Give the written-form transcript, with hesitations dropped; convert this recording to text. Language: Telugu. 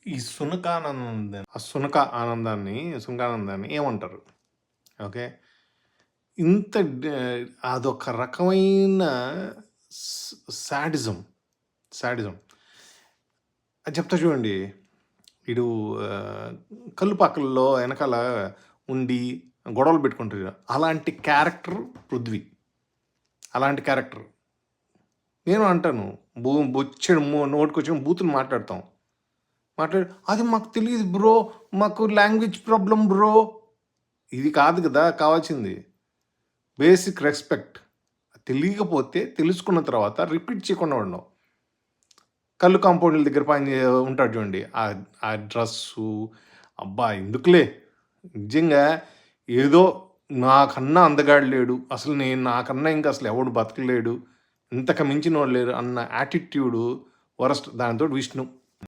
ఈ సునకానందాన్ని ఏమంటారు? ఓకే. ఇంత అదొక రకమైన స్ సాడిజం. సాడిజం. అది చెప్తా చూడండి. ఈడు కల్లుపాకల్లో ఎనకాల ఉండి గొడవలు పెట్టుకుంటారు కదా! అలాంటి క్యారెక్టర్ పృథ్వీ. అలాంటి క్యారెక్టర్. నేను అంటాను. బొచ్చెడు నోటికొచ్చిన బూతులు మాట్లాడతాం. అది మాకు తెలీదు బ్రో. మాకు లాంగ్వేజ్ ప్రాబ్లమ్ బ్రో. ఇది కాదు కదా కావాల్సింది. Basic respect. తెలియకపోతే తెలుసుకున్న తర్వాత రిపీట్ చేయకుండా ఉండడం. కళ్ళు కాంపౌండ్ల దగ్గర ఉంటాడు చూడండి. ఆ డ్రస్సు అబ్బా! ఎందుకులే నిజంగా ఏదో నాకన్నా అందగాడు లేడు. అసలు నాకన్నా ఇంకా అసలు ఎవడు బతకలేడు. ఇంతకు మించినోడు లేరు అన్న యాటిట్యూడు వరస్ట్. దానితోటి విష్ణు.